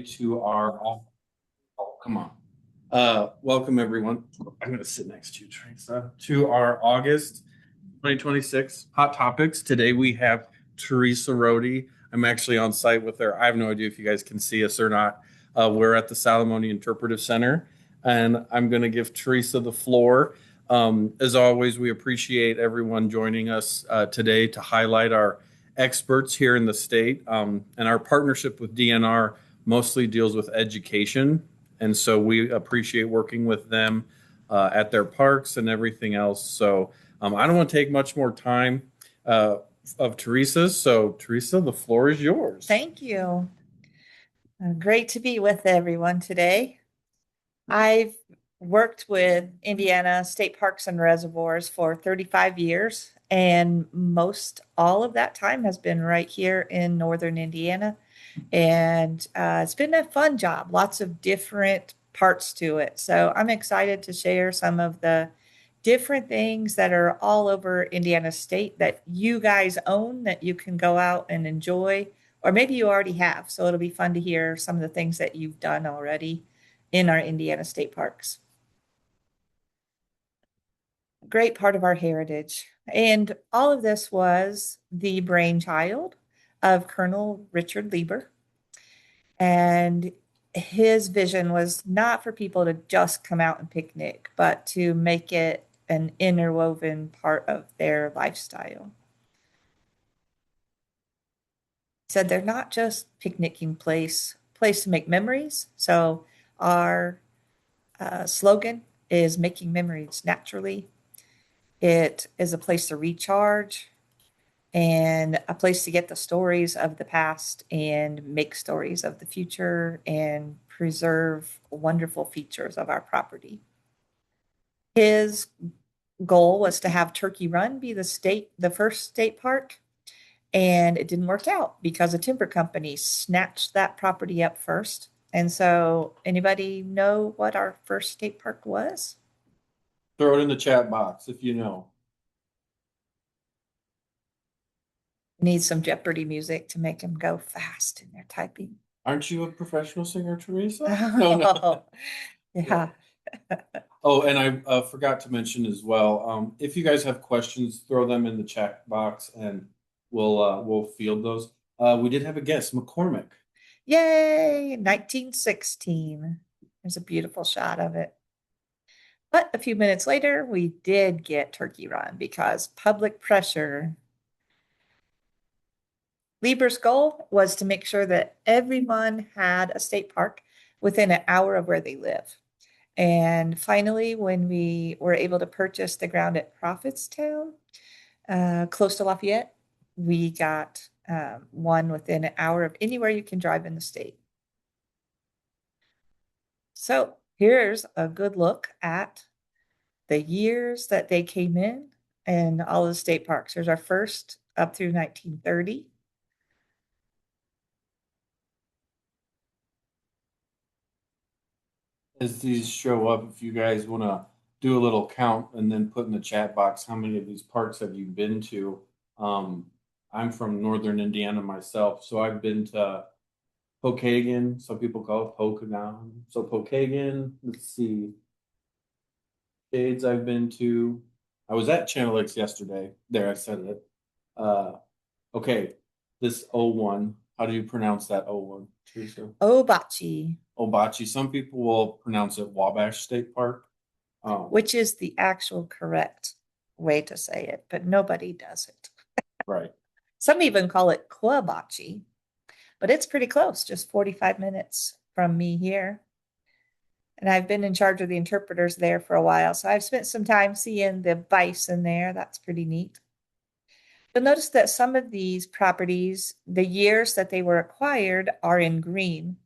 to our, come on. Welcome everyone. I'm going to sit next to you, Teresa, to our August 2026 Hot Topics. Today we have Teresa Rody. I'm actually on site with her. I have no idea if you guys can see us or not. We're at the Salamone Interpretive Center, and I'm going to give Teresa the floor. As always, we appreciate everyone joining us today to highlight our experts here in the state. And our partnership with DNR mostly deals with education. And so we appreciate working with them at their parks and everything else. So I don't want to take much more time of Teresa's. So, Teresa, the floor is yours. Thank you. Great to be with everyone today. I've worked with Indiana State Parks and Reservoirs for 35 years, and most all of that time has been right here in northern Indiana. And it's been a fun job, lots of different parts to it. So I'm excited to share some of the different things that are all over Indiana State that you guys own that you can go out and enjoy, or maybe you already have. So it'll be fun to hear some of the things that you've done already in our Indiana State Parks. Great part of our heritage. And all of this was the brainchild of Colonel Richard Lieber. And his vision was not for people to just come out and picnic, but to make it an interwoven part of their lifestyle. He said they're not just picnicking place to make memories. So our slogan is making memories naturally. It is a place to recharge and a place to get the stories of the past and make stories of the future and preserve wonderful features of our property. His goal was to have Turkey Run be the first state park, and it didn't work out because a timber company snatched that property up first. And so, anybody know what our first state park was? Throw it in the chat box if you know. Need some Jeopardy music to make them go fast in their typing. Aren't you a professional singer, Teresa? No, no. Yeah. Oh, and I forgot to mention as well. If you guys have questions, throw them in the chat box, and we'll field those. We did have a guest, McCormick. Yay, 1916. There's a beautiful shot of it. But a few minutes later, we did get Turkey Run because public pressure. Lieber's goal was to make sure that everyone had a state park within an hour of where they live. And finally, when we were able to purchase the ground at Prophetstown, close to Lafayette, we got one within an hour of anywhere you can drive in the state. So here's a good look at the years that they came in and all the state parks. Here's our first up through 1930. As these show up, if you guys want to do a little count and then put in the chat box how many of these parks have you been to? I'm from northern Indiana myself, so I've been to Pokagon. Some people call it Pokagon. So Pokagon, let's see. Shades I've been to. I was at Channel X yesterday. There, I said it. Uh, okay, this O1. How do you pronounce that O1, Teresa? Obachi, Obachi. Some people will pronounce it Wabash State Park. which is the actual correct way to say it, but nobody does it. Right. Some even call it Kwabachi, but it's pretty close, just 45 minutes from me here. And I've been in charge of the interpreters there for a while, so I've spent some time seeing the bison there. That's pretty neat. You'll notice that some of these properties, the years that they were acquired are in green.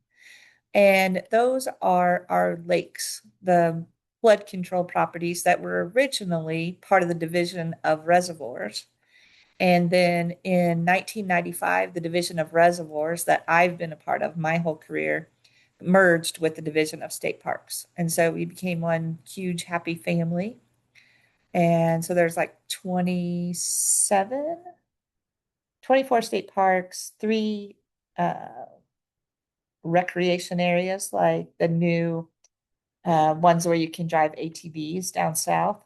And those are our lakes, the flood control properties that were originally part of the Division of Reservoirs. And then in 1995, the Division of Reservoirs that I've been a part of my whole career merged with the Division of State Parks. And so we became one huge happy family. And so there's like 24 state parks, three uh, recreation areas like the new ones where you can drive ATVs down south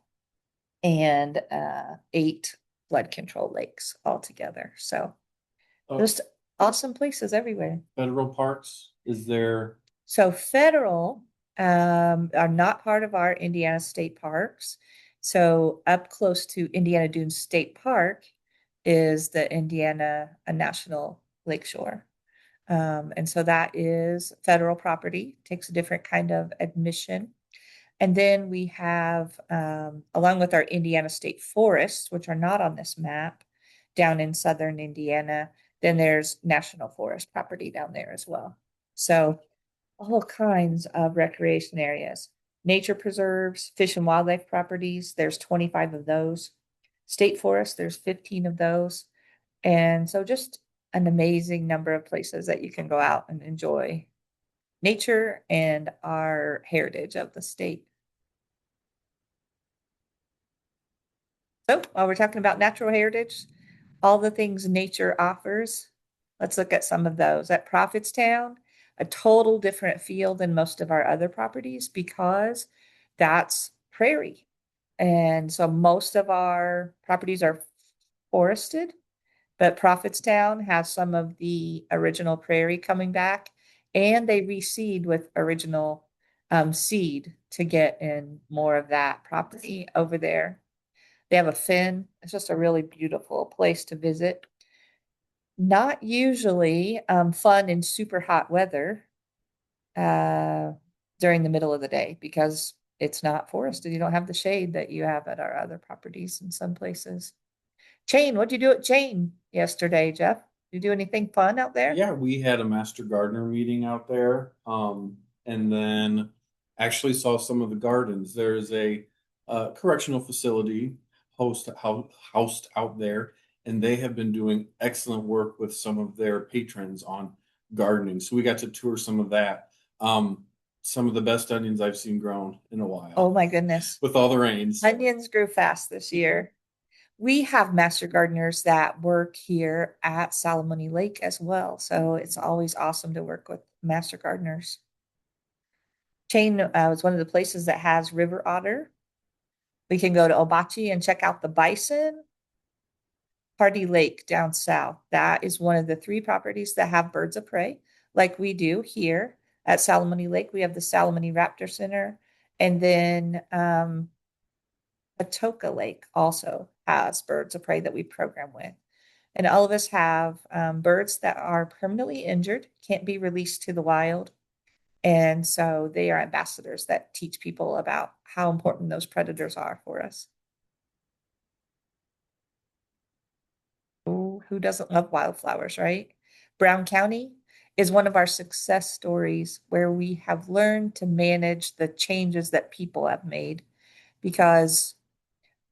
and 8 flood control lakes altogether. So Oh, just awesome places everywhere. federal parks, is there? So federal are not part of our Indiana state parks. So up close to Indiana Dunes State Park is the Indiana National Lakeshore. And so that is federal property, takes a different kind of admission. And then we have, along with our Indiana State Forests, which are not on this map, down in southern Indiana, then there's national forest property down there as well. So all kinds of recreation areas, nature preserves, fish and wildlife properties. There's 25 of those. State forest, there's 15 of those. And so just an amazing number of places that you can go out and enjoy nature and our heritage of the state. So while we're talking about natural heritage, all the things nature offers, let's look at some of those. At Prophetstown, a total different feel than most of our other properties because that's prairie. And so most of our properties are forested, but Prophetstown has some of the original prairie coming back, and they reseed with original seed to get in more of that property over there. They have a fen. It's just a really beautiful place to visit. Not usually fun in super hot weather uh, during the middle of the day because it's not forested. You don't have the shade that you have at our other properties in some places. Chain, what'd you do at Chain yesterday, Jeff? Did you do anything fun out there? Yeah, we had a master gardener meeting out there, and then actually saw some of the gardens. There's a correctional facility housed out there, and they have been doing excellent work with some of their patrons on gardening. So we got to tour some of that. Some of the best onions I've seen grown in a Oh while my goodness. with all the rains. Onions grew fast this year. We have master gardeners that work here at Salamone Lake as well. So it's always awesome to work with master gardeners. Chain is one of the places that has river otter. We can go to Obachi and check out the bison. Hardy Lake down south. That is one of the 3 properties that have birds of prey, like we do here at Salamone Lake. We have the Salamone Raptor Center. And then Atoka Lake also has birds of prey that we program with. And all of us have birds that are permanently injured, can't be released to the wild. And so they are ambassadors that teach people about how important those predators are for us. Oh, who doesn't love wildflowers, right? Brown County is one of our success stories where we have learned to manage the changes that people have made because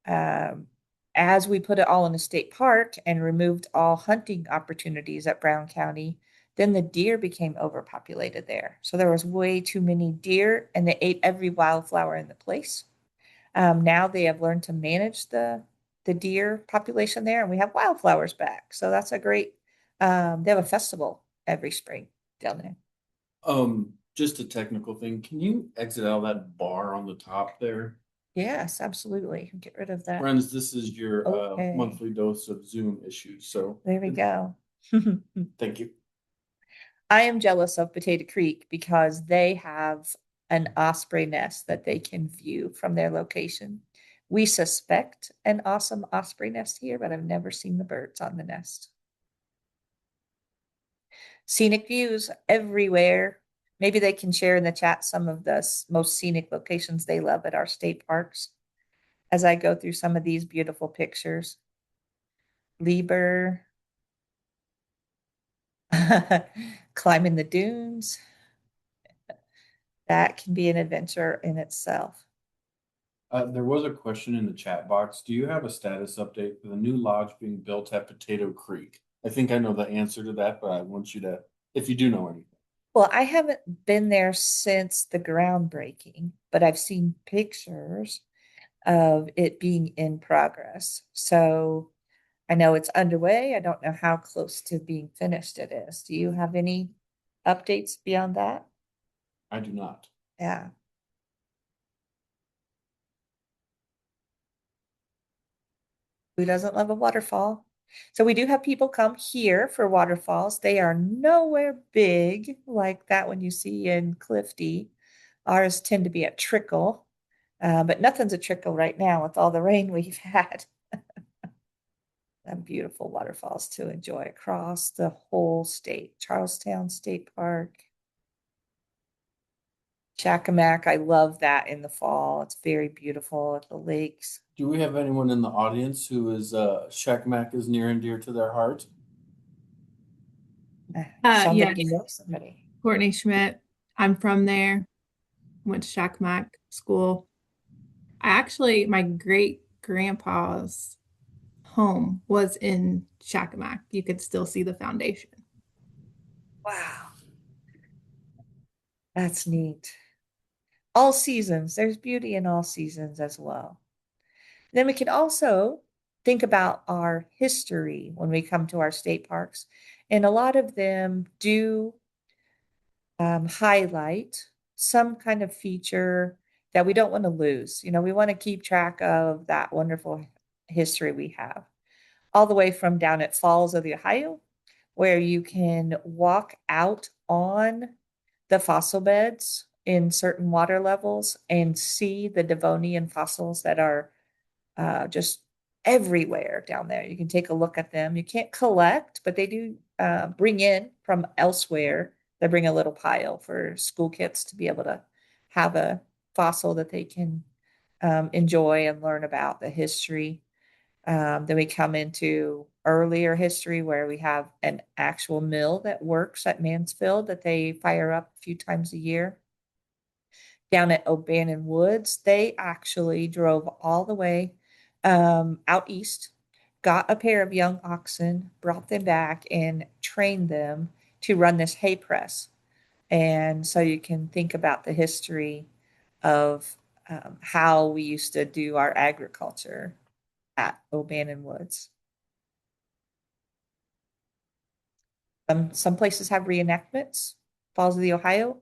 um, as we put it all in a state park and removed all hunting opportunities at Brown County, then the deer became overpopulated there. So there was way too many deer and they ate every wildflower in the place. Now they have learned to manage the deer population there and we have wildflowers back. So that's a great, they have a festival every spring down there. Just a technical thing. Can you exit out that bar on the top there? Yes, absolutely. Get rid of that. Friends, this is your Okay, monthly dose of Zoom issues. So there we go. thank you. I am jealous of Potato Creek because they have an osprey nest that they can view from their location. We suspect an awesome osprey nest here, but I've never seen the birds on the nest. Scenic views everywhere. Maybe they can share in the chat some of the most scenic locations they love at our state parks as I go through some of these beautiful pictures. Lieber, climbing the dunes. That can be an adventure in itself. There was a question in the chat box. Do you have a status update for the new lodge being built at Potato Creek? I think I know the answer to that, but I want you to, if you do know anything. Well, I haven't been there since the groundbreaking, but I've seen pictures of it being in progress. So I know it's underway. I don't know how close to being finished it is. Do you have any? updates beyond that? I do not. Yeah. Who doesn't love a waterfall? So we do have people come here for waterfalls. They are nowhere big like that one you see in Clifty. Ours tend to be a trickle, but nothing's a trickle right now with all the rain we've had. And beautiful waterfalls to enjoy across the whole state. Charlestown State Park. Chacamac, I love that in the fall. It's very beautiful at the lakes. Do we have anyone in the audience who is Shackmack is near and dear to their heart? Somebody Yes, know somebody. Courtney Schmidt. I'm from there. Went to Shackamack School. My great grandpa's home was in Shackamack. You could still see the foundation. Wow, that's neat. All seasons, there's beauty in all seasons as well. Then we can also think about our history when we come to our state parks. And a lot of them do highlight some kind of feature that we don't want to lose. We want to keep track of that wonderful history we have, all the way from down at Falls of the Ohio, where you can walk out on the fossil beds in certain water levels and see the Devonian fossils that are just everywhere down there. You can take a look at them. You can't collect, but they do bring in from elsewhere. They bring a little pile for school kids to be able to have a fossil that they can enjoy and learn about the history. Then we come into earlier history where we have an actual mill that works at Mansfield that they fire up a few times a year. Down at O'Bannon Woods, they actually drove all the way out east, got a pair of young oxen, brought them back, and trained them to run this hay press. And so you can think about the history of how we used to do our agriculture at O'Bannon Woods. Some places have reenactments. Falls of the Ohio,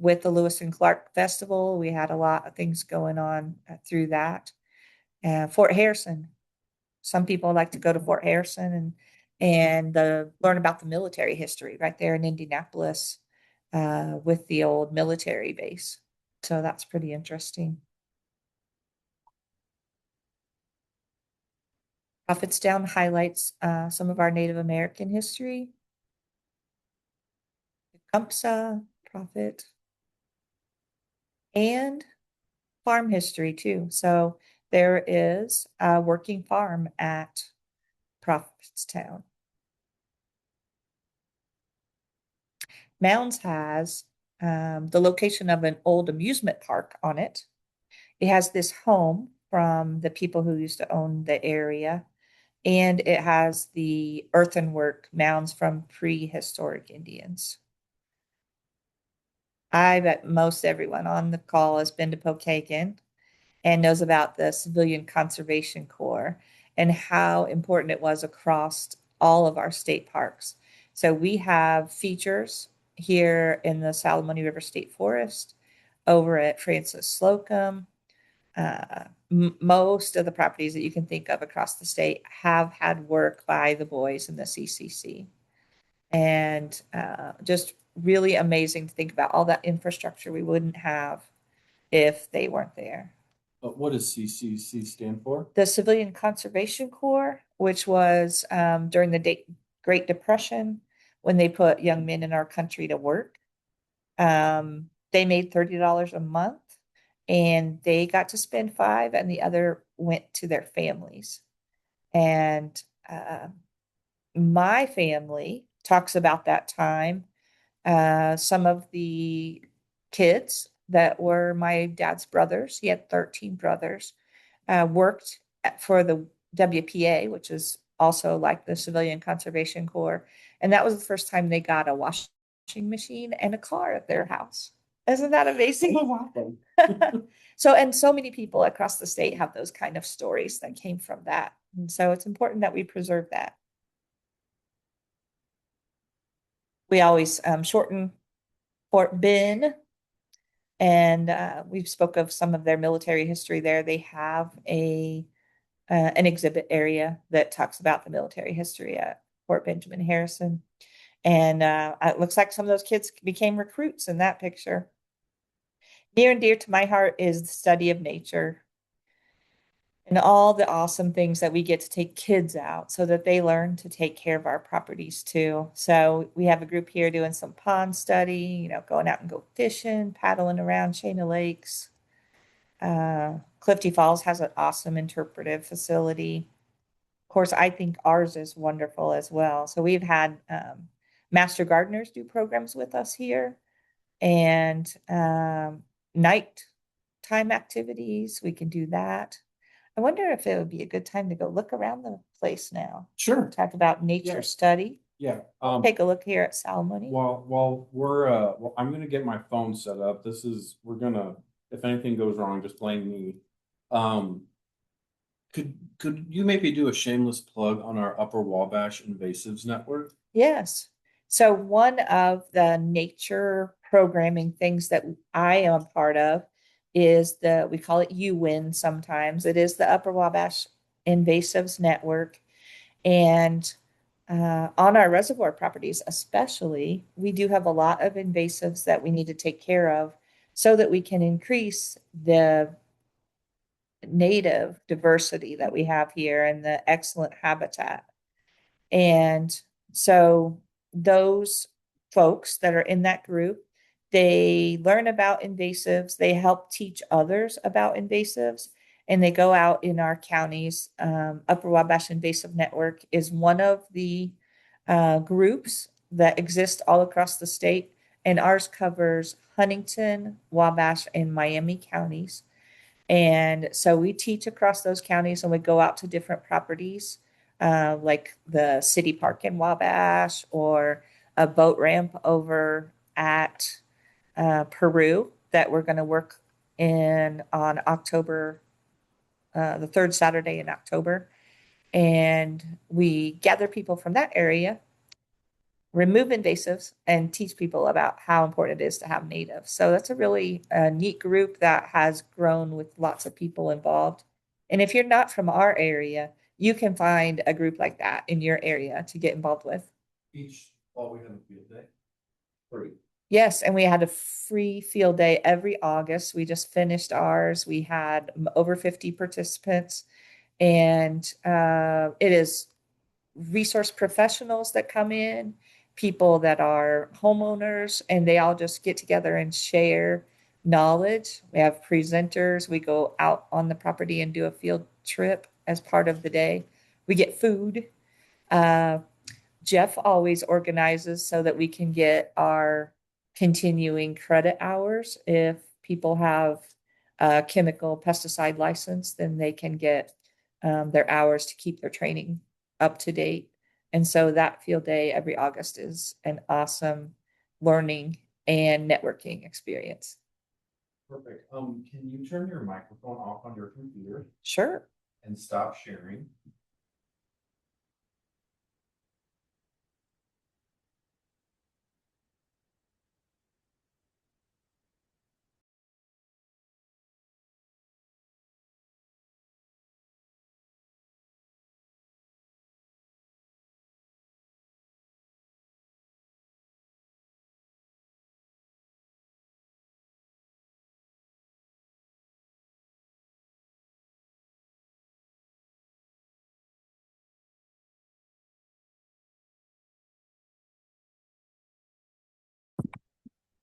with the Lewis and Clark Festival, we had a lot of things going on through that. Fort Harrison. Some people like to go to Fort Harrison and learn about the military history right there in Indianapolis with the old military base. So that's pretty interesting. Prophetstown highlights some of our Native American history. Tecumseh, Prophet, and farm history too. So there is a working farm at Prophetstown. Mounds has the location of an old amusement park on it. It has this home from the people who used to own the area, and it has the earthenwork mounds from prehistoric Indians. I bet most everyone on the call has been to Pokagon and knows about the Civilian Conservation Corps and how important it was across all of our state parks. So we have features here in the Salamone River State Forest, over at Francis Slocum. Most of the properties that you can think of across the state have had work by the boys in the CCC. And just really amazing to think about all that infrastructure we wouldn't have if they weren't there. But what does CCC stand for? The Civilian Conservation Corps, which was during the Great Depression when they put young men in our country to work. They made $30 a month and they got to spend 5 and the other went to their families. And my family talks about that time. Some of the kids that were my dad's brothers, he had 13 brothers, worked for the WPA, which is also like the Civilian Conservation Corps. And that was the first time they got a washing machine and a car at their house. Isn't that amazing? And so many people across the state have those kind of stories that came from that. And so it's important that we preserve that. We always shorten Fort Ben, and we've spoke of some of their military history there. They have an exhibit area that talks about the military history at Fort Benjamin Harrison. And it looks like some of those kids became recruits in that picture. Near and dear to my heart is the study of nature and all the awesome things that we get to take kids out so that they learn to take care of our properties too. So we have a group here doing some pond study, going out and go fishing, paddling around Shana Lakes. Clifty Falls has an awesome interpretive facility. Of course, I think ours is wonderful as well. So we've had master gardeners do programs with us here, and nighttime activities. We can do that. I wonder if it would be a good time to go look around the place now. Sure. Talk about nature Yeah. study. Yeah. Take a look here at Salmoni. While we're I'm gonna get my phone set up. We're gonna, if anything goes wrong, just blame me. Could you maybe do a shameless plug on our Upper Wabash Invasives Network? Yes. So one of the nature programming things that I am a part of is we call it UWIN sometimes. It is the Upper Wabash Invasives Network. And on our reservoir properties, especially, we do have a lot of invasives that we need to take care of so that we can increase the native diversity that we have here and the excellent habitat. And so those folks that are in that group, they learn about invasives, they help teach others about invasives, and they go out in our counties. Upper Wabash Invasive Network is one of the groups that exist all across the state, and ours covers Huntington, Wabash, and Miami counties. And so we teach across those counties and we go out to different properties, like the city park in Wabash or a boat ramp over at Purdue that we're going to work in on October, the third Saturday in October. And we gather people from that area, remove invasives, and teach people about how important it is to have natives. So that's a really neat group that has grown with lots of people involved. And if you're not from our area, you can find a group like that in your area to get involved with. We have a field day. Free. Yes, and we had a free field day every August. We just finished ours. We had over 50 participants, and it is resource professionals that come in, people that are homeowners, and they all just get together and share knowledge. We have presenters. We go out on the property and do a field trip as part of the day. We get food. Uh, Jeff always organizes so that we can get our continuing credit hours. If people have a chemical pesticide license, then they can get their hours to keep their training up to date. And so that field day every August is an awesome learning and networking experience. Perfect. Can you turn your microphone off on your computer Sure. and stop sharing?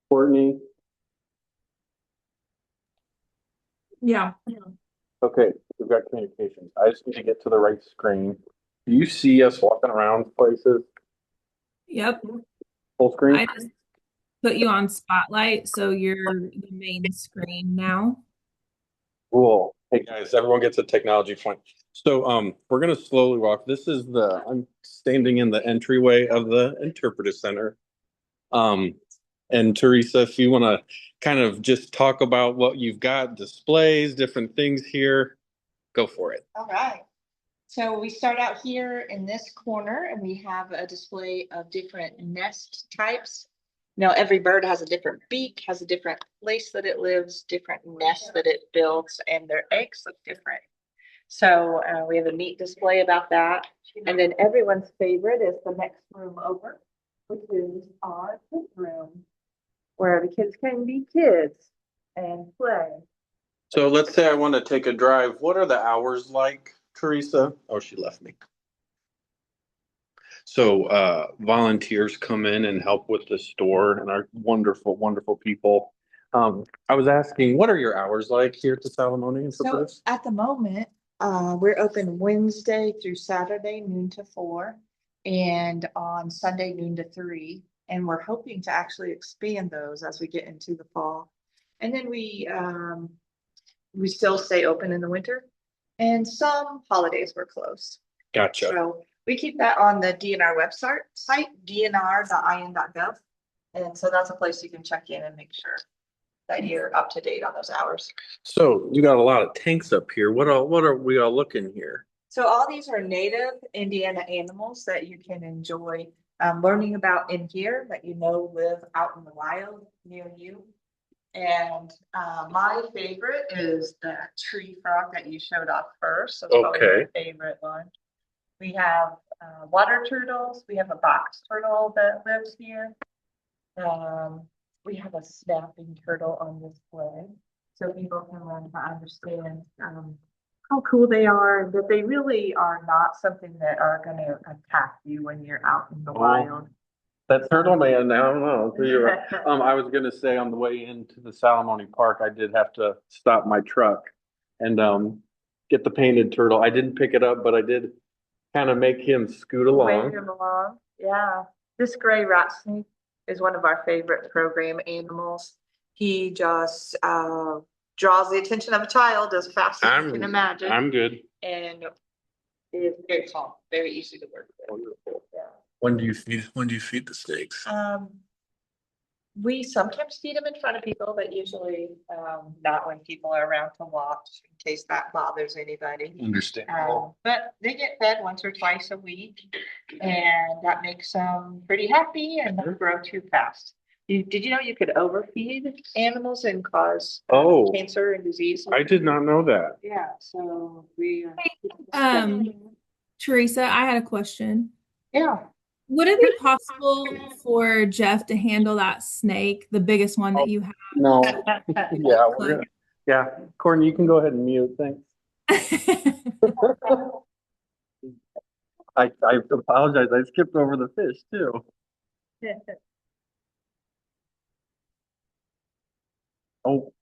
Courtney. Yeah. Okay, we've got communications. I just need to get to the right screen. Do you see us walking around places? Yep. Full screen? I just put you on spotlight, so you're the main screen now. Cool. Hey guys, everyone gets a technology point. So we're gonna slowly walk. I'm standing in the entryway of the Interpretive Center. And Teresa, if you want to kind of just talk about what you've got, displays, different things here, go for it. All right. So we start out here in this corner and we have a display of different nest types. Now, every bird has a different beak, has a different place that it lives, different nests that it builds, and their eggs look different. So we have a neat display about that. And then everyone's favorite is the next room over, which is our kids room, where the kids can be kids and play. So let's say I want to take a drive. What are the hours like, Teresa? Oh, she left me. So volunteers come in and help with the store and are wonderful, wonderful people. I was asking, what are your hours like here at the Salamone So at the moment, we're open Wednesday through Saturday, noon to 4, and on Sunday, noon to 3. And we're hoping to actually expand those as we get into the fall. And then we still stay open in the winter, and some holidays we're closed. Gotcha. So we keep that on the DNR website, dnr.in.gov. And so that's a place you can check in and make sure that you're up to date on those hours. So you got a lot of tanks up here. What are we all looking here? So all these are native Indiana animals that you can enjoy learning about in here that live out in the wild near you. And my favorite is the tree frog that you showed off first. So it's probably my favorite one. We have water turtles. We have a box turtle that lives here. We have a snapping turtle on display, so people can learn to understand how cool they are, and that they really are not something that are going to attack you when you're out in the wild. That turtle man, I don't know. I was gonna say on the way into the Salamone Park, I did have to stop my truck and get the painted turtle. I didn't pick it up, but I did kind of make him scoot along. Wave him along. Yeah. This gray rat snake is one of our favorite program animals. He just draws the attention of a child as fast as you can imagine. I'm good. And is very calm, very easy to work with. Wonderful. Yeah. When do you feed the snakes? We sometimes feed them in front of people, but usually not when people are around to watch, in case that bothers anybody. Understandable. But they get fed once or twice a week, and that makes them pretty happy and don't grow too fast. Did you know you could overfeed animals and cause cancer and disease? I did not know that. Yeah, so we. Teresa, I had a question. Yeah. Would it be possible for Jeff to handle that snake, the biggest one that you have? No. Yeah, Courtney, you can go ahead and mute. Thanks. I apologize. I skipped over the fish too. Oh.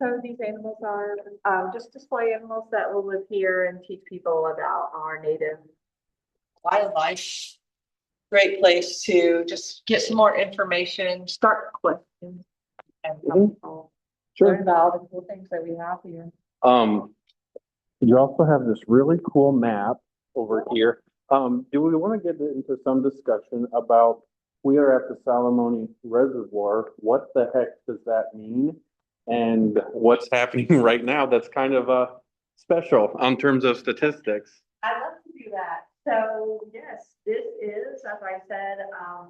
So these animals are just display animals that will live here and teach people about our native wildlife. Great place to just get some more information, start questions, and learn about all the cool things that we have here. You also have this really cool map over here. Do we want to get into some discussion about, we are at the Salamone Reservoir. What the heck does that mean? And what's happening right now that's kind of special in terms of statistics? I'd love to do that. So yes, this is, as I said,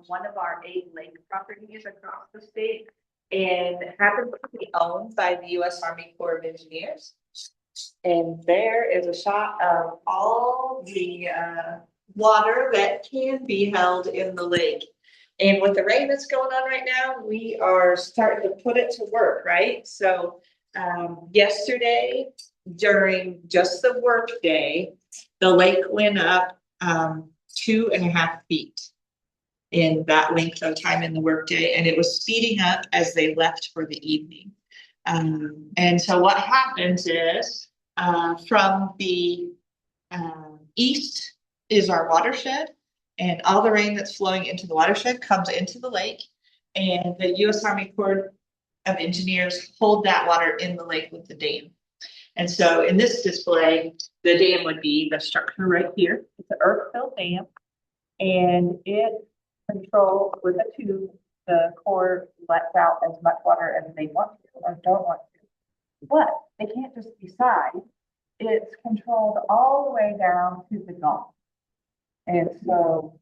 one of our 8 lake properties across the state, and happens to be owned by the U.S. Army Corps of Engineers. And there is a shot of all the water that can be held in the lake. And with the rain that's going on right now, we are starting to put it to work, right? So yesterday, during just the work day, the lake went up 2.5 feet in that length of time in the workday, and it was speeding up as they left for the evening. And so what happens is from the east is our watershed, and all the rain that's flowing into the watershed comes into the lake, and the U.S. Army Corps of Engineers hold that water in the lake with the dam. And so in this display, the dam would be the structure right here. It's an earth-filled dam, and it controls with a tube. The Corps lets out as much water as they want to or don't want to. But they can't just decide it's controlled all the way down to the Gulf. And so,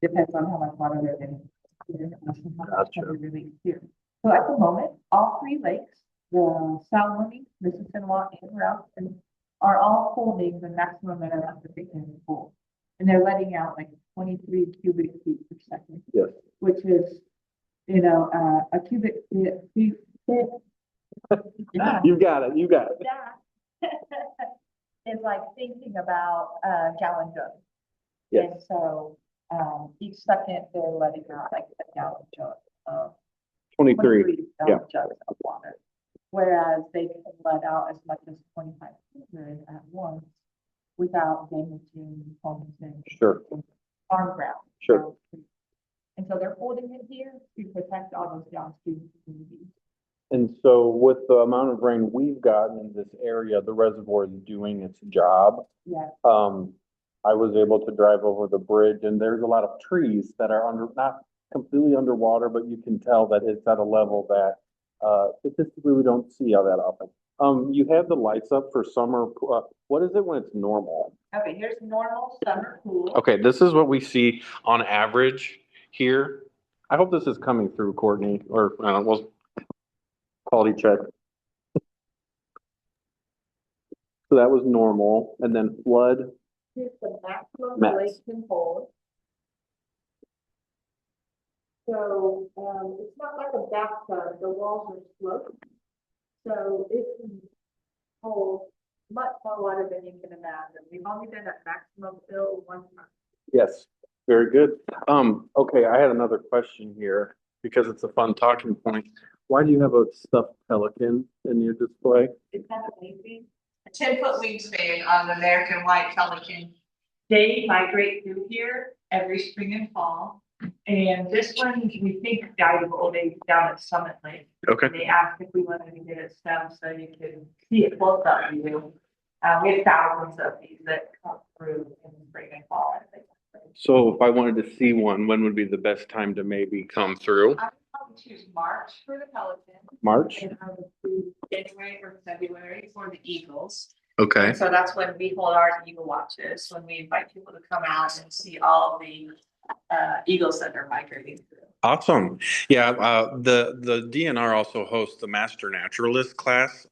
depends on how much water they're getting. Gotcha. Released here. So at the moment, all three lakes, the Salmon, Mississippi, and Rouse, are all holding the maximum amount that they can hold. And they're letting out like 23 cubic feet per second. Yes. Which is, you know, a cubic feet. You got it. You got it. Yeah. It's like thinking about a gallon jug. Yes. And so, each second they're letting out like a gallon jug of 23. Yeah. jugs of water. Whereas they can let out as much as 2,500 at once without damaging homes and Sure. farm ground. Sure. And so they're holding it here to protect all those downstream communities. And so with the amount of rain we've gotten in this area, the reservoir is doing its job. Yeah. I was able to drive over the bridge and there's a lot of trees that are not completely underwater, but you can tell that it's at a level that statistically we don't see all that often. You have the lights up for summer. What is it when it's normal? Okay, here's normal summer pool. Okay, this is what we see on average here. I hope this is coming through, Courtney, or well, quality check. So that was normal, and then flood. Here's the maximum Max. the lake can hold. So, it's not like a bathtub, the walls are sloped. So it can hold much more water than you can imagine. We've only been at maximum fill one time. Yes, very good. Okay, I had another question here because it's a fun talking point. Why do you have a stuffed pelican in your display? It's kind of amazing. A 10-foot wingspan on the American white pelican. They migrate through here every spring and fall. And this one, we think died of old age down at Summit Lake. Okay. They asked if we wanted to get it stemmed so you can see it close up. We do. We have thousands of these that come through in the spring and fall. I think. So if I wanted to see one, when would be the best time to maybe come through? I would probably choose March for the pelican. March? And I would choose January or February for the eagles. Okay. So that's when we hold our eagle watches, when we invite people to come out and see all the eagles that are migrating through. Awesome. Yeah, the DNR also hosts the Master Naturalist class.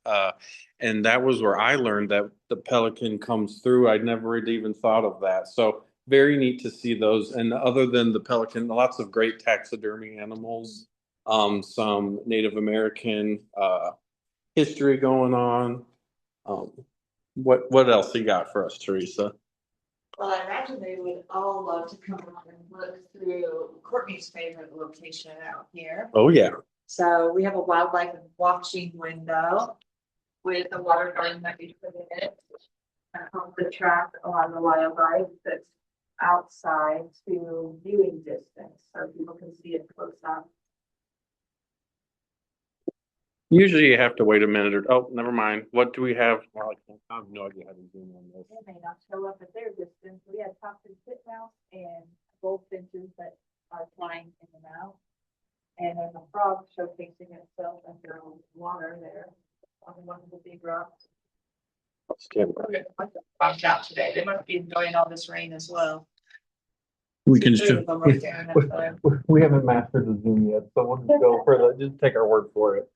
And that was where I learned that the pelican comes through. I'd never even thought of that. So very neat to see those. And other than the pelican, lots of great taxidermy animals, some Native American history going on. What else you got for us, Teresa? Well, I imagine they would all love to come out and look through Courtney's favorite location out here. Oh, yeah. So we have a wildlife watching window with a water garden that we put in it. Help to track a lot of the wildlife that's outside to viewing distance so people can see it close up. Usually you have to wait a minute or, oh, never mind. What do we have? Well, I have no idea how to zoom on this. They may not show up at their distance. We have tufted titmouse and goldfinches that are flying in and out. And there's a frog showcasing itself under water there on one of the big rocks. Bumped out today. They must be enjoying all this rain as well. We can Three of them right there in that photo. We haven't mastered the Zoom yet, so we'll just go for just take our word for it.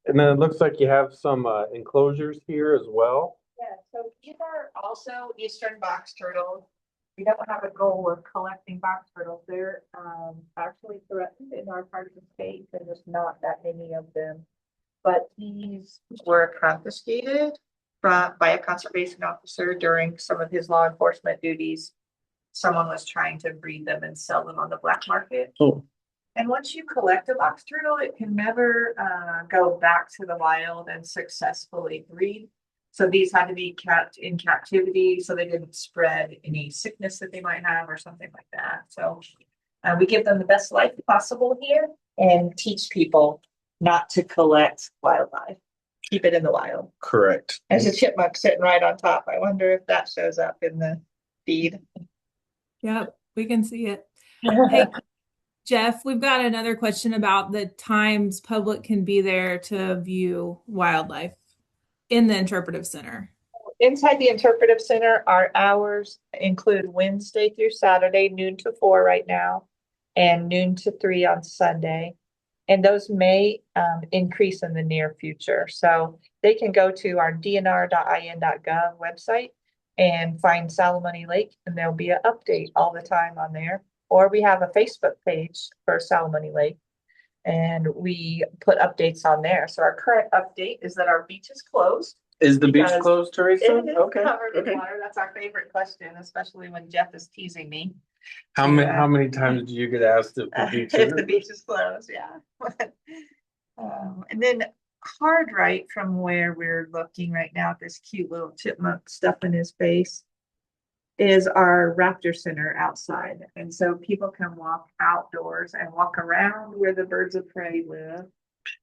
And then it looks like you have some enclosures here as well. Yeah, so these are also eastern box turtles. We don't have a goal of collecting box turtles. They're actually threatened in our part of the state. There's just not that many of them. But these were confiscated by a conservation officer during some of his law enforcement duties. Someone was trying to breed them and sell them on the black market. Oh. And once you collect a box turtle, it can never go back to the wild and successfully breed. So these had to be kept in captivity so they didn't spread any sickness that they might have or something like that. So we give them the best life possible here and teach people not to collect wildlife. Keep it in the wild. Correct. There's a chipmunk sitting right on top. I wonder if that shows up in the feed. Yep, we can see it. Hey, Jeff, we've got another question about the times public can be there to view wildlife. in the interpretive center? Inside the interpretive center, our hours include Wednesday through Saturday, noon to 4 right now, and noon to 3 on Sunday. And those may increase in the near future. So they can go to our dnr.in.gov website and find Salamone Lake, and there'll be an update all the time on there. Or we have a Facebook page for Salamone Lake, and we put updates on there. So our current update is that our beach is closed. Is the beach Because closed, Teresa? It is Okay. covered Okay. in water. That's our favorite question, especially when Jeff is teasing me. How many times do you get asked if the beach If the beach is closed, yeah. And then Cartwright, from where we're looking right now at this cute little chipmunk stuff in his face, is our raptor center outside. And so people can walk outdoors and walk around where the birds of prey live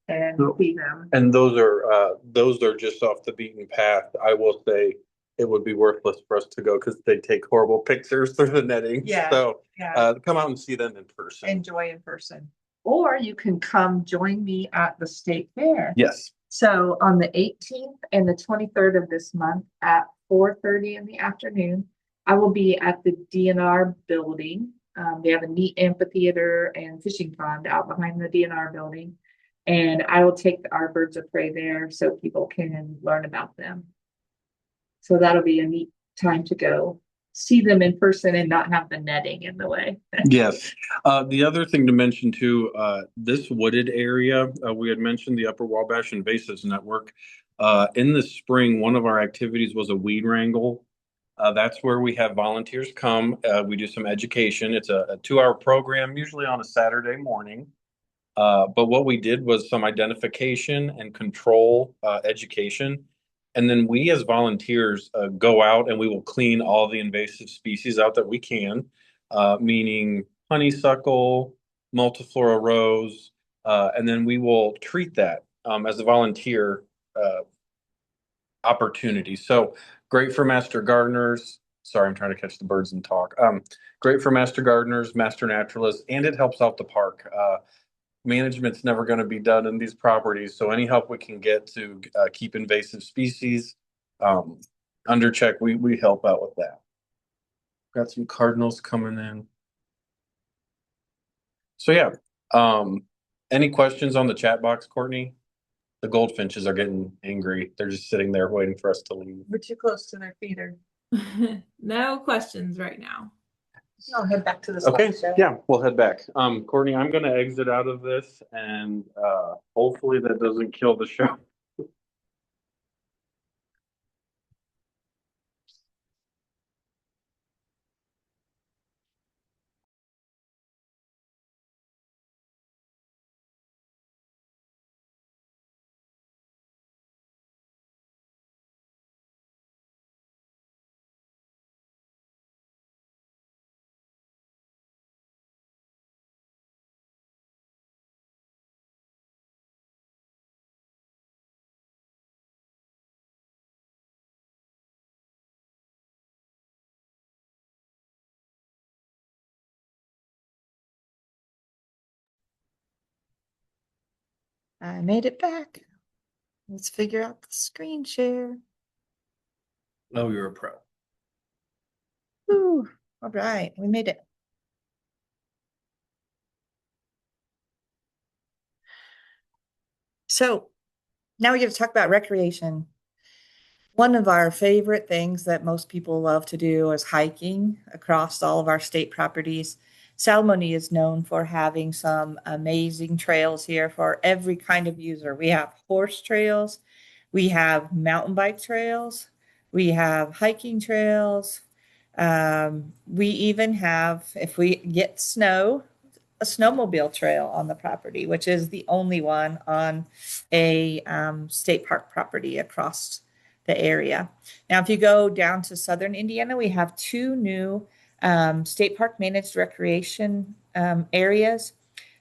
and see them. And those are just off the beaten path. I will say it would be worthless for us to go because they take horrible pictures through the netting. Yeah, So yeah. come out and see them in person. Enjoy in person. Or you can come join me at the state fair. Yes. So on the 18th and the 23rd of this month at 4:30 in the afternoon, I will be at the DNR building. They have a neat amphitheater and fishing pond out behind the DNR building. And I will take our birds of prey there so people can learn about them. So that'll be a neat time to go see them in person and not have the netting in the way. Yes. The other thing to mention too, this wooded area, we had mentioned the Upper Wabash Invasives Network. In the spring, one of our activities was a weed wrangle. That's where we have volunteers come. We do some education. It's a 2-hour program, usually on a Saturday morning. But what we did was some identification and control education. And then we as volunteers go out and we will clean all the invasive species out that we can, meaning honeysuckle, multiflora rose, and then we will treat that as a volunteer opportunity. So great for master gardeners. Sorry, I'm trying to catch the birds and talk. Great for master gardeners, master naturalists, and it helps out the park. Management's never going to be done in these properties. So any help we can get to keep invasive species under check, we help out with that. Got some cardinals coming in. So yeah, any questions on the chat box, Courtney? The goldfinches are getting angry. They're just sitting there waiting for us to leave. We're too close to their feeder. No questions right now. I'll head back to the Okay, slideshow. yeah, we'll head back. Courtney, I'm gonna exit out of this and hopefully that doesn't kill the show. I made it back. Let's figure out the screen share. Oh, you're a pro. Ooh, all right, we made it. So now we get to talk about recreation. One of our favorite things that most people love to do is hiking across all of our state properties. Salamone is known for having some amazing trails here for every kind of user. We have horse trails, we have mountain bike trails, we have hiking trails. We even have, if we get snow, a snowmobile trail on the property, which is the only one on a state park property across the area. Now, if you go down to southern Indiana, we have 2 new state park managed recreation areas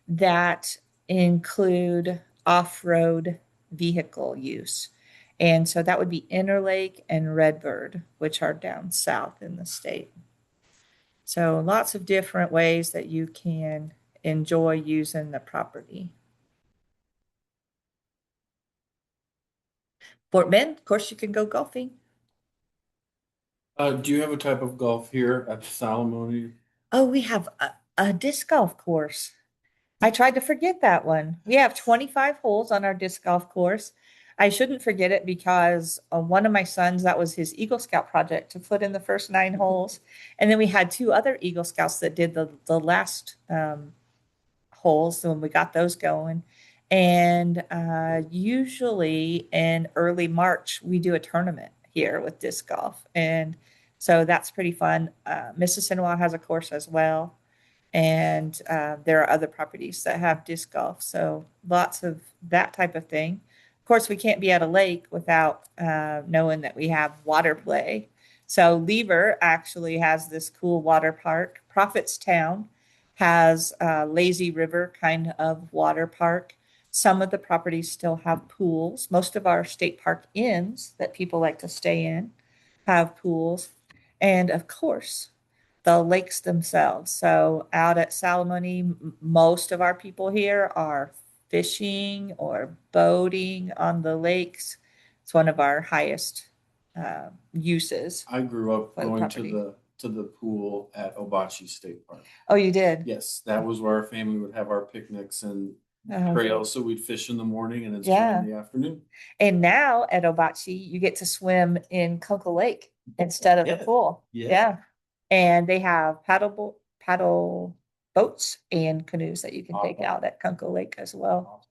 that include off-road vehicle use. And so that would be Interlake and Redbird, which are down south in the state. So lots of different ways that you can enjoy using the property. Fort Bend, of course, you can go golfing. Do you have a type of golf here at Salamone? Oh, we have a disc golf course. I tried to forget that one. We have 25 holes on our disc golf course. I shouldn't forget it because one of my sons, that was his Eagle Scout project to put in the first 9 holes. And then we had 2 other Eagle Scouts that did the last holes when we got those going. And usually in early March, we do a tournament here with disc golf. And so that's pretty fun. Mississinawa has a course as well. And there are other properties that have disc golf. So lots of that type of thing. Of course, we can't be at a lake without knowing that we have water play. So Lever actually has this cool water park. Prophetstown has a lazy river kind of water park. Some of the properties still have pools. Most of our state park inns that people like to stay in have pools. And of course, the lakes themselves. So out at Salamone, most of our people here are fishing or boating on the lakes. It's one of our highest uses I grew up for the going property. to the pool at Obachi State Park. Oh, you did? Yes, that was where our family would have our picnics and Oh, trails. So we'd fish in the morning and then swim yeah. in the afternoon. And now at Obachi, you get to swim in Kunkel Lake instead of the Yeah. pool. Yeah. Yeah. And they have paddle boats and canoes that you can take Awesome. out at Kunkel Lake as well.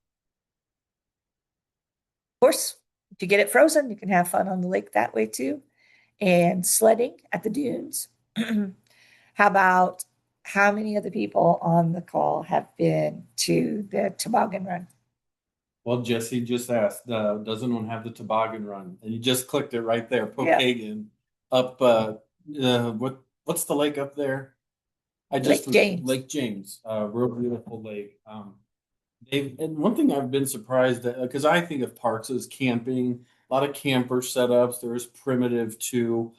Of course, if you get it frozen, you can have fun on the lake that way too. And sledding at the dunes. How about how many of the people on the call have been to the toboggan run? Well, Jesse just asked, doesn't one have the toboggan run? And you just clicked it right there, Yeah. Pokagon. Up, what's the lake up there? Lake James. Lake James, real beautiful lake. And one thing I've been surprised at, because I think of parks as camping, a lot of camper setups. There's primitive too,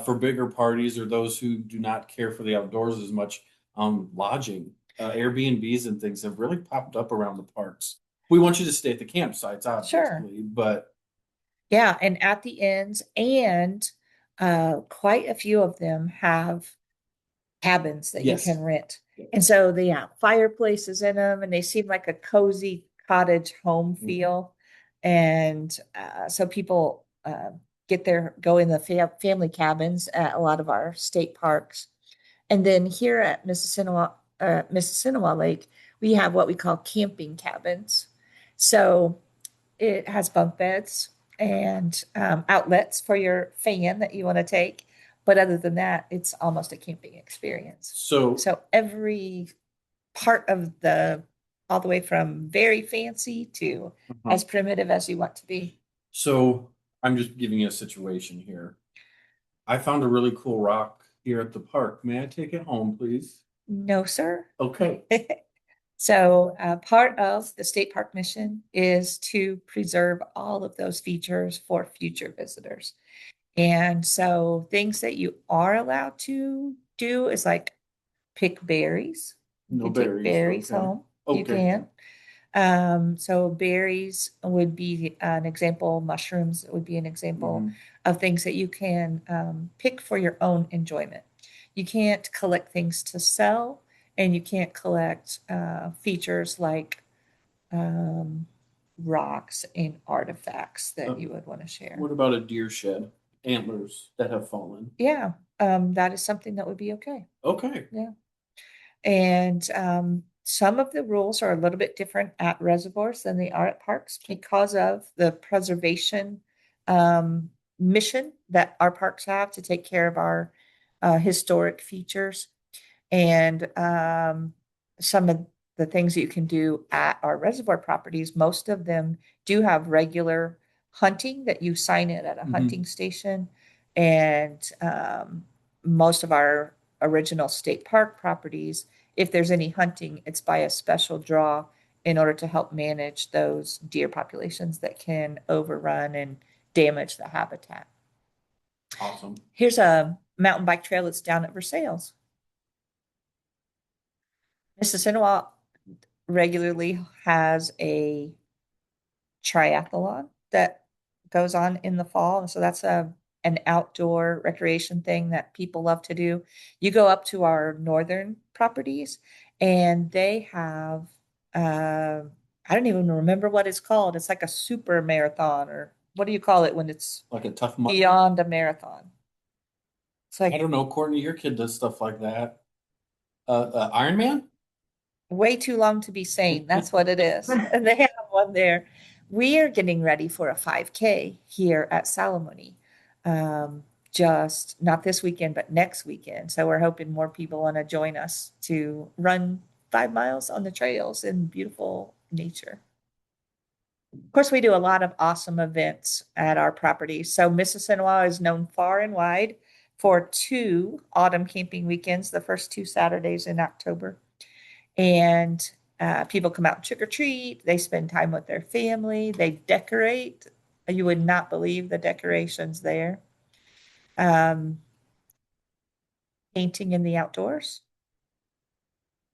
for bigger parties or those who do not care for the outdoors as much. Lodging, Airbnbs and things have really popped up around the parks. We want you to stay at the campsites, Sure. obviously, but Yeah, and at the ends, and quite a few of them have cabins that yes. you can rent. Yeah. And so they have fireplaces in them and they seem like a cozy cottage home feel. And so people get there, go in the family cabins at a lot of our state parks. And then here at Mississinawa Lake, we have what we call camping cabins. So it has bunk beds and outlets for your fan that you want to take. But other than that, it's almost a camping experience. So So every part of all the way from very fancy to as primitive as you want to be. So I'm just giving you a situation here. I found a really cool rock here at the park. May I take it home, please? No, sir. Okay. So part of the state park mission is to preserve all of those features for future visitors. And so things that you are allowed to do is like pick berries. You No can berries. take berries Okay. home. You Okay. can. So berries would be an example, mushrooms would be an example Mhm. of things that you can pick for your own enjoyment. You can't collect things to sell, and you can't collect features like um, rocks and artifacts that you would want to share. What about a deer shed? Antlers that have fallen. Yeah, that is something that would be okay. Okay. Yeah. And some of the rules are a little bit different at reservoirs than they are at parks because of the preservation mission that our parks have to take care of our historic features. And some of the things that you can do at our reservoir properties, most of them do have regular hunting that you sign in at a hunting station. And most of our original state park properties, if there's any hunting, it's by a special draw in order to help manage those deer populations that can overrun and damage the habitat. Awesome. Here's a mountain bike trail that's down at Versailles. Mississinawa regularly has a triathlon that goes on in the fall. And so that's an outdoor recreation thing that people love to do. You go up to our northern properties and they have, I don't even remember what it's called. It's like a super marathon, or what do you call it when it's Like a tough mudder. beyond a marathon? It's I like don't know, Courtney, your kid does stuff like that. Iron Man? way too long to be sane. That's what it is. And they have one there. We are getting ready for a 5K here at Salamone. Just not this weekend, but next weekend. So we're hoping more people want to join us to run 5 miles on the trails in beautiful nature. Of course, we do a lot of awesome events at our property. So Mississinawa is known far and wide for 2 autumn camping weekends, the first 2 Saturdays in October. And people come out and trick or treat. They spend time with their family. They decorate. You would not believe the decorations there. Um, Painting in the outdoors.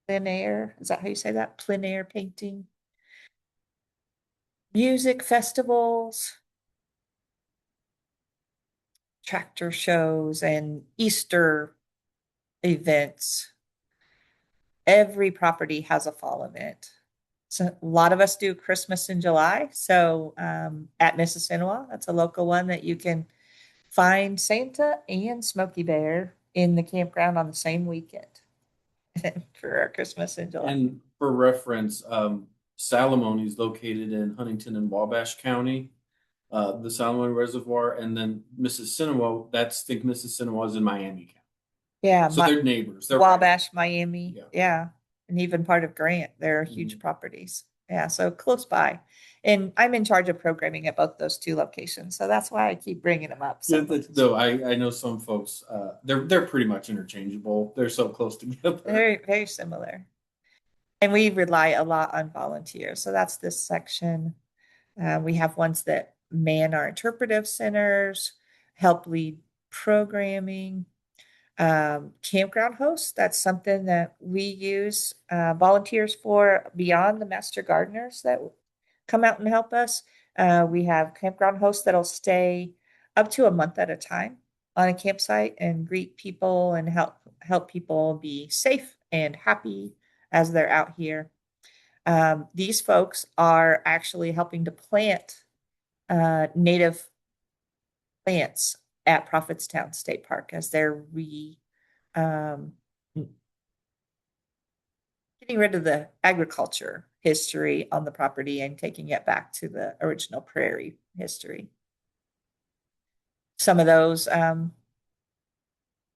Plein air. Is that how you say that? Plein air painting. Music festivals. Tractor shows and Easter events. Every property has a fall event. So a lot of us do Christmas in July. So at Mississinawa, that's a local one that you can find Santa and Smokey Bear in the campground on the same weekend for our Christmas in July. And for reference, Salamone is located in Huntington and Wabash County, the Salamone Reservoir, and then Mississinawa, think Mississinawa is in Miami County. Yeah, So they're neighbors. They're Wabash, Miami. Yeah. Yeah. And even part of Grant. They're huge properties. Yeah. So close by. And I'm in charge of programming at both those 2 locations. So that's why I keep bringing them up. Yeah, though I know some folks, they're pretty much interchangeable. They're so close together. Very, very similar. And we rely a lot on volunteers. So that's this section. We have ones that man our interpretive centers, help lead programming. Campground hosts, that's something that we use volunteers for beyond the master gardeners that come out and help us. We have campground hosts that'll stay up to a month at a time on a campsite and greet people and help people be safe and happy as they're out here. These folks are actually helping to plant native plants at Prophetstown State Park as they're um, getting rid of the agriculture history on the property and taking it back to the original prairie history. Some of those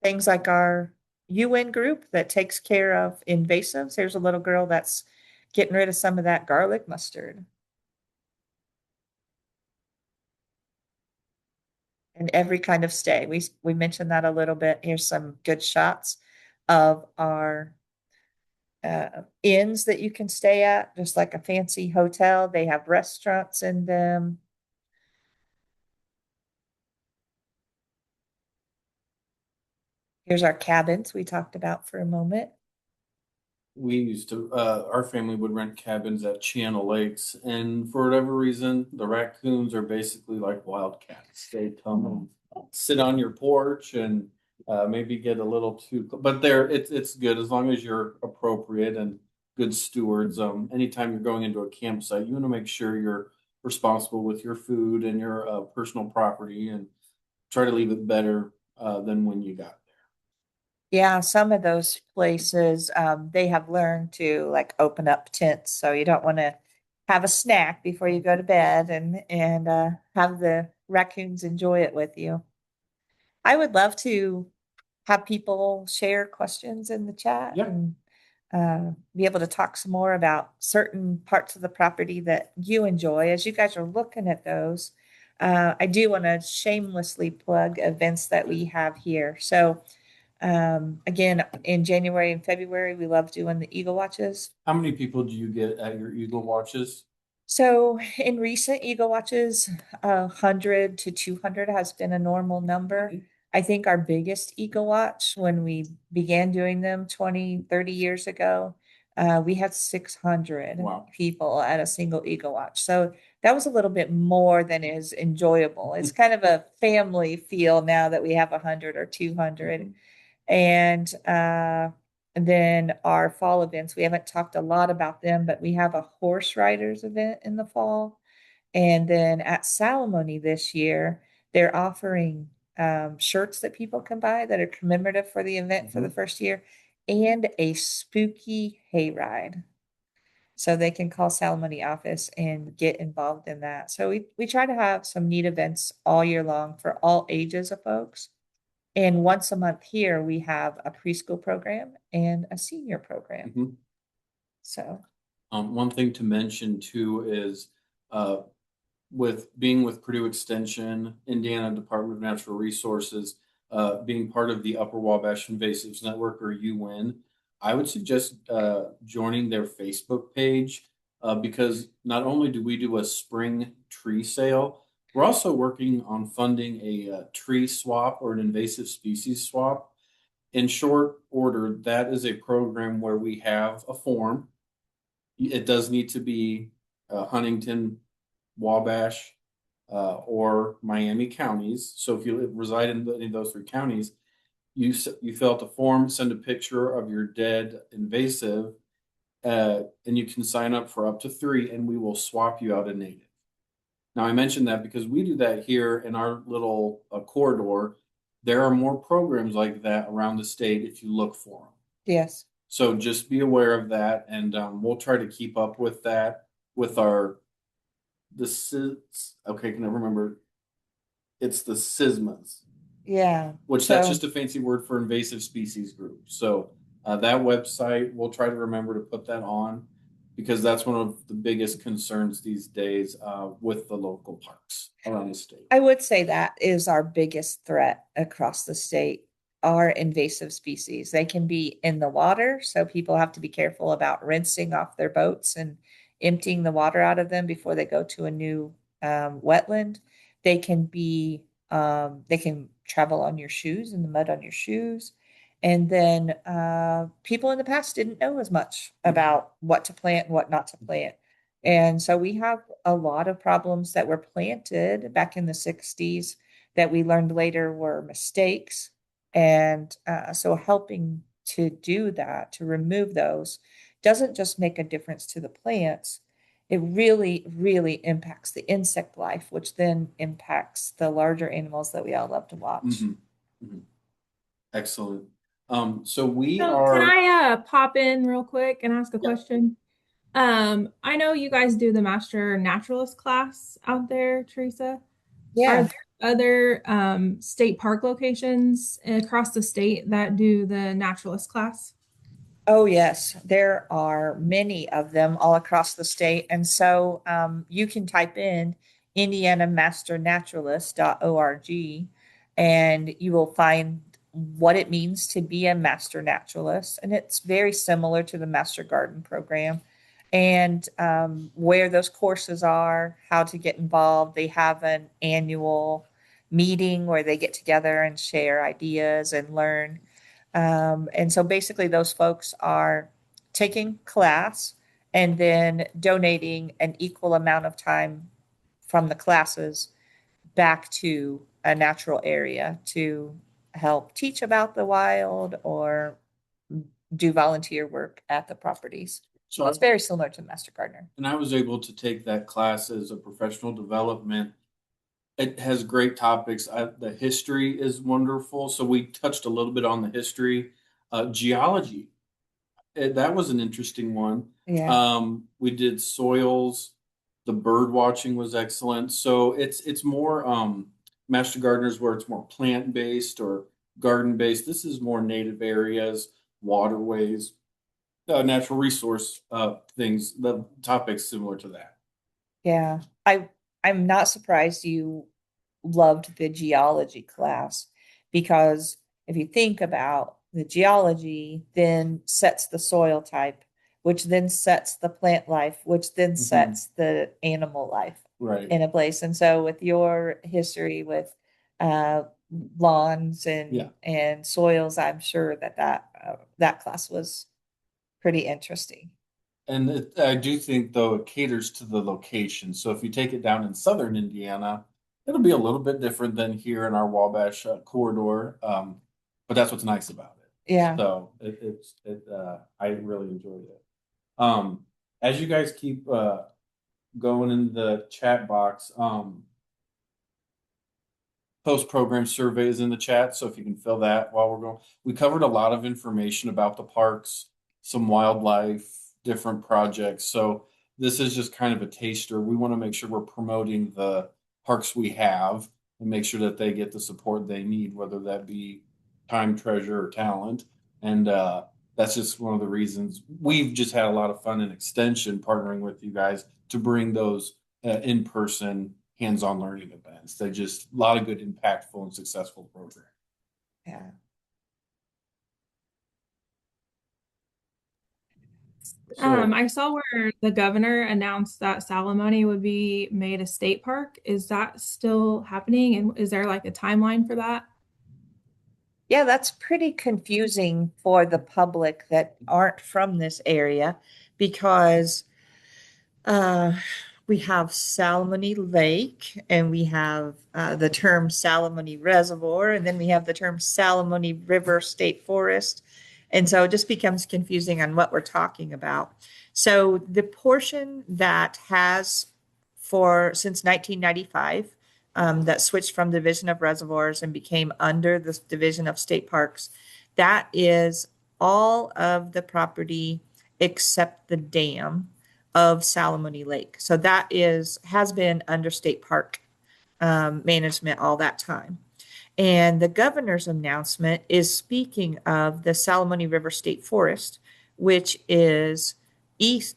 things like our UN group that takes care of invasives. There's a little girl that's getting rid of some of that garlic mustard. And every kind of stay. We mentioned that a little bit. Here's some good shots of our inns that you can stay at, just like a fancy hotel. They have restaurants in them. Here's our cabins we talked about for a moment. We used to, our family would rent cabins at Channel Lakes, and for whatever reason, the raccoons are basically like wildcats. They come and sit on your porch and maybe get a little too, but it's good as long as you're appropriate and good stewards. Anytime you're going into a campsite, you want to make sure you're responsible with your food and your personal property, and try to leave it better than when you got. Yeah, some of those places, they have learned to like open up tents, so you don't want to have a snack before you go to bed and have the raccoons enjoy it with you. I would love to have people share questions in the chat Yep. and be able to talk some more about certain parts of the property that you enjoy as you guys are looking at those. I do want to shamelessly plug events that we have here. So again, in January and February, we love doing the Eagle Watches. How many people do you get at your Eagle Watches? So in recent Eagle Watches, 100 to 200 has been a normal number. I think our biggest Eagle Watch when we began doing them 20, 30 years ago, We had 600 Wow. people at a single Eagle Watch. So that was a little bit more than is enjoyable. It's kind of a family feel now that we have 100 or 200. And then our fall events, we haven't talked a lot about them, but we have a horse riders event in the fall. And then at Salamone this year, they're offering shirts that people can buy that are commemorative for the event for the first year, and a spooky hayride. So they can call Salamone office and get involved in that. So we try to have some neat events all year long for all ages of folks. And once a month here, we have a preschool program and a senior program. Mhm. So One thing to mention too is uh, with being with Purdue Extension, Indiana Department of Natural Resources, being part of the Upper Wabash Invasives Network, or UN, I would suggest joining their Facebook page because not only do we do a spring tree sale, we're also working on funding a tree swap or an invasive species swap. In short order, that is a program where we have a form. It does need to be Huntington, Wabash, or Miami counties. So if you reside in any of those three counties, you fill out the form, send a picture of your dead invasive, and you can sign up for up to 3, and we will swap you out a native. Now, I mentioned that because we do that here in our little corridor. There are more programs like that around the state if you look for them. yes. So just be aware of that, and we'll try to keep up with that with our okay, can I remember? It's the SISMAs, Yeah. which that's So just a fancy word for invasive species group. So that website, we'll try to remember to put that on because that's one of the biggest concerns these days with the local parks around the state. I would say that is our biggest threat across the state are invasive species. They can be in the water, so people have to be careful about rinsing off their boats and emptying the water out of them before they go to a new wetland. They can travel on your shoes, in the mud on your shoes. And then people in the past didn't know as much about what to plant and what not to plant. And so we have a lot of problems that were planted back in the 60s that we learned later were mistakes. And so helping to do that, to remove those, doesn't just make a difference to the plants. It really, really impacts the insect life, which then impacts the larger animals that we all love to watch. Mhm. Excellent. So we So are. can I pop in real quick and ask a question? I know you guys do the Master Naturalist class out there, Teresa. Are Yeah. there other state park locations across the state that do the Naturalist class? Oh, yes, there are many of them all across the state. And so you can type in indianamasternaturalist.org and you will find what it means to be a master naturalist. And it's very similar to the Master Garden program and where those courses are, how to get involved. They have an annual meeting where they get together and share ideas and learn. And so basically, those folks are taking class and then donating an equal amount of time from the classes back to a natural area to help teach about the wild or do volunteer work at the properties. So So it's very similar to Master Gardener. and I was able to take that class as a professional development. It has great topics. The history is wonderful. So we touched a little bit on the history. Geology, that was an interesting one. Yeah. We did soils. The bird watching was excellent. So it's more Master Gardeners where it's more plant based or garden based. This is more native areas, waterways, natural resource things. The topics similar to that. Yeah. I'm not surprised you loved the geology class because if you think about the geology then sets the soil type, which then sets the plant life, which then sets the animal life Right. in a place. And so with your history with uh, lawns Yeah. and soils, I'm sure that that class was pretty interesting. And I do think, though, it caters to the location. So if you take it down in southern Indiana, it'll be a little bit different than here in our Wabash corridor. But that's what's nice about it. Yeah. So I really enjoyed it. As you guys keep going in the chat box, post-program surveys in the chat. So if you can fill that while we're going, we covered a lot of information about the parks, some wildlife, different projects. So this is just kind of a taster. We want to make sure we're promoting the parks we have and make sure that they get the support they need, whether that be time, treasure, or talent. And that's just one of the reasons we've just had a lot of fun in extension partnering with you guys to bring those in-person hands-on learning events. They're just a lot of good, impactful, and successful programs. Yeah. I saw where the governor announced that Salamone would be made a state park. Is that still happening? And is there like a timeline for that? Yeah, that's pretty confusing for the public that aren't from this area because uh, we have Salamone Lake and we have the term Salamone Reservoir, and then we have the term Salamone River State Forest. And so it just becomes confusing on what we're talking about. So the portion that has since 1995, that switched from Division of Reservoirs and became under the Division of State Parks, that is all of the property except the dam of Salamone Lake. So that has been under state park management all that time. And the governor's announcement is speaking of the Salamone River State Forest, which is it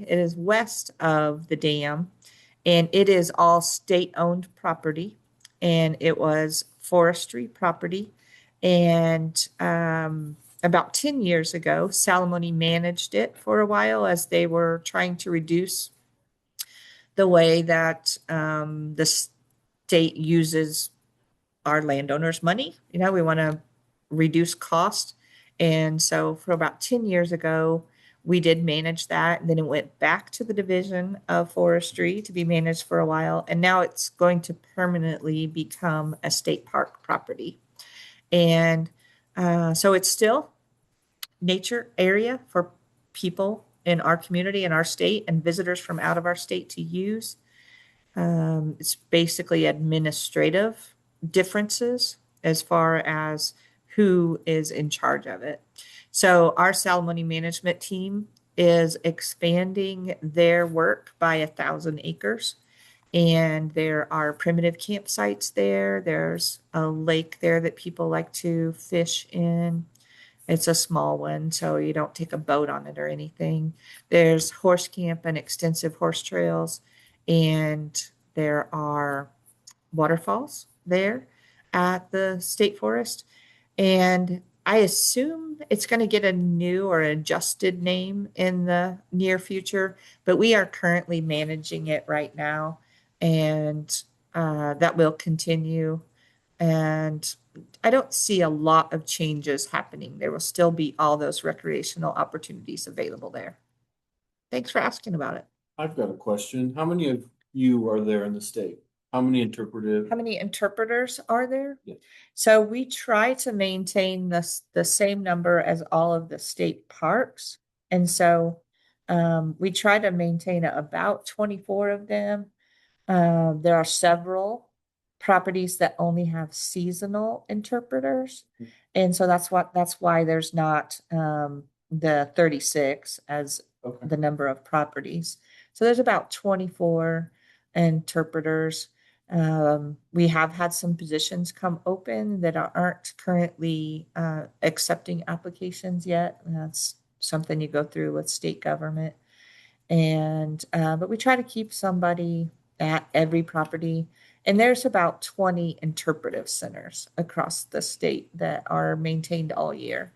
is west of the dam, and it is all state-owned property, and it was forestry property. And about 10 years ago, Salamone managed it for a while as they were trying to reduce the way that the state uses our landowners' money. We want to reduce cost. And so for about 10 years ago, we did manage that. And then it went back to the Division of Forestry to be managed for a while. And now it's going to permanently become a state park property. And so it's still nature area for people in our community and our state and visitors from out of our state to use. It's basically administrative differences as far as who is in charge of it. So our Salamone management team is expanding their work by 1,000 acres. And there are primitive campsites there. There's a lake there that people like to fish in. It's a small one, so you don't take a boat on it or anything. There's horse camp and extensive horse trails, and there are waterfalls there at the state forest. And I assume it's going to get a new or adjusted name in the near future, but we are currently managing it right now, and that will continue. And I don't see a lot of changes happening. There will still be all those recreational opportunities available there. Thanks for asking about it. I've got a question. How many of you are there in the state? How many How many interpreters are there? Yeah. So we try to maintain the same number as all of the state parks. And so we try to maintain about 24 of them. There are several properties that only have seasonal interpreters. And so that's why there's not the 36 as Okay. the number of properties. So there's about 24 interpreters. We have had some positions come open that aren't currently accepting applications yet. And that's something you go through with state government. And but we try to keep somebody at every property. And there's about 20 interpretive centers across the state that are maintained all year.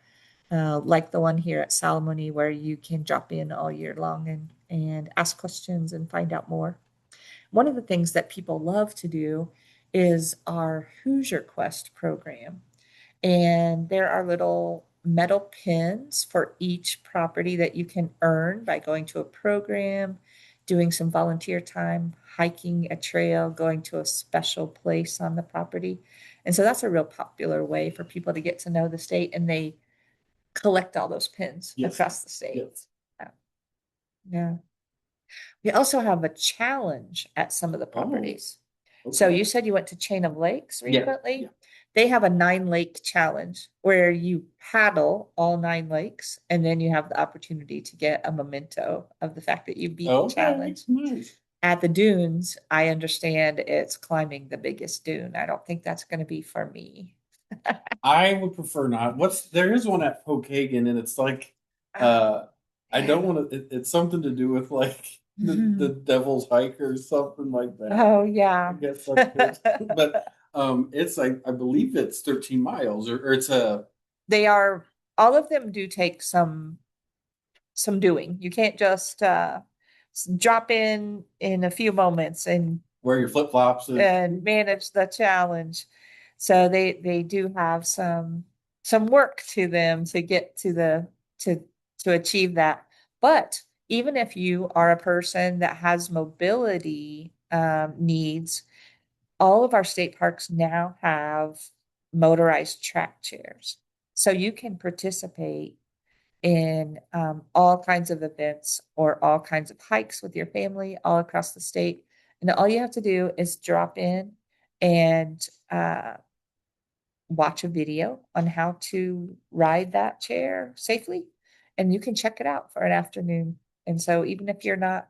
Like the one here at Salamone, where you can drop in all year long and ask questions and find out more. One of the things that people love to do is our Hoosier Quest program. And there are little metal pins for each property that you can earn by going to a program, doing some volunteer time, hiking a trail, going to a special place on the property. And so that's a real popular way for people to get to know the state, and they collect all those pins Yes. across the state. Yes. Yeah. We also have a challenge at some of the properties. So Okay. you said you went to Chain of Lakes Yeah, recently? yeah. They have a 9 lake challenge where you paddle all 9 lakes, and then you have the opportunity to get a memento of the fact that you beat the challenge. Nice. At the dunes, I understand it's climbing the biggest dune. I don't think that's going to be for me. I would prefer not. There is one at Pokagon, and it's like I don't want to. It's something to do with like the Devil's Hike or something like that. Oh I yeah. guess that's it. But it's like I believe it's 13 miles, or it's a They are, all of them do take some doing. You can't just drop in a few moments and wear your flip flops. manage the challenge. So they do have some work to them to get to the to achieve that. But even if you are a person that has mobility needs, all of our state parks now have motorized track chairs. So you can participate in all kinds of events or all kinds of hikes with your family all across the state. And all you have to do is drop in and watch a video on how to ride that chair safely. And you can check it out for an afternoon. And so even if you're not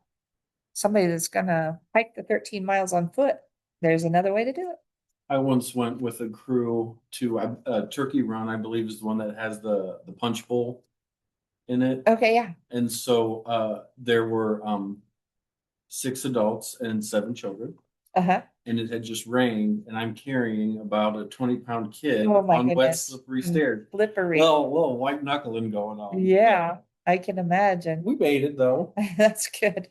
somebody that's going to hike the 13 miles on foot, there's another way to do it. I once went with a crew to Turkey Run. I believe is the one that has the punch bowl in it. Okay, yeah. And so there were 6 adults and 7 children. Uh-huh. And it had just rained, and I'm carrying about a 20-pound kid Oh my on wet, goodness. slippery stairs. Slippery. Little white knuckling going on. Yeah, I can imagine. We made it though. That's good.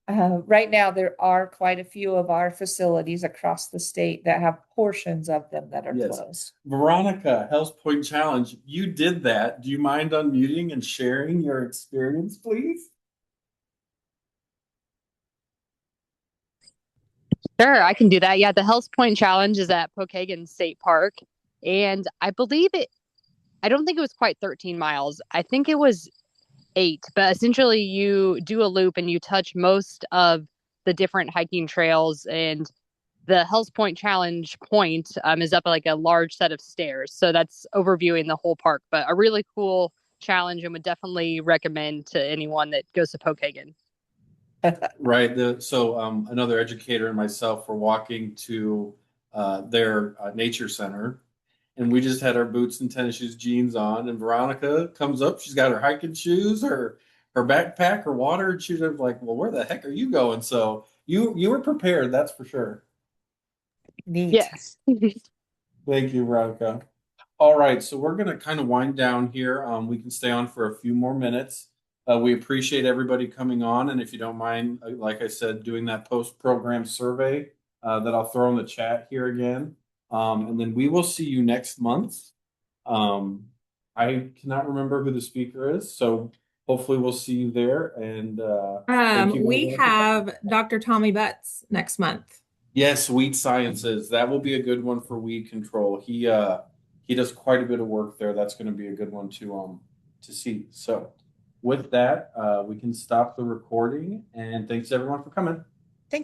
Right now, there are quite a few of our facilities across the state that have portions of them that are Yes. closed. Veronica, Hell's Point Challenge. You did that. Do you mind unmuting and sharing your experience, please? Sure, I can do that. Yeah, the Hells Point Challenge is at Pokagon State Park. And I believe I don't think it was quite 13 miles. I think it was 8. But essentially, you do a loop and you touch most of the different hiking trails. And the Hells Point Challenge point is up like a large set of stairs. So that's overviewing the whole park. But a really cool challenge, and would definitely recommend to anyone that goes to Pokagon. Right. So another educator and myself were walking to their nature center, and we just had our boots and tennis shoes, jeans on. And Veronica comes up. She's got her hiking shoes, her backpack, her water, and she's like, "Well, where the heck are you going?" So you were prepared, that's for sure. Neat. Yes. Thank you, Veronica. All right, so we're gonna kind of wind down here. We can stay on for a few more minutes. We appreciate everybody coming on, and if you don't mind, like I said, doing that post-program survey that I'll throw in the chat here again. And then we will see you next month. I cannot remember who the speaker is, so hopefully we'll see you there. And thank you We very much. have Dr. Tommy Butts next month. Yes, weed sciences. That will be a good one for weed control. He does quite a bit of work there. That's going to be a good one to see. So with that, we can stop the recording, and thanks everyone for coming.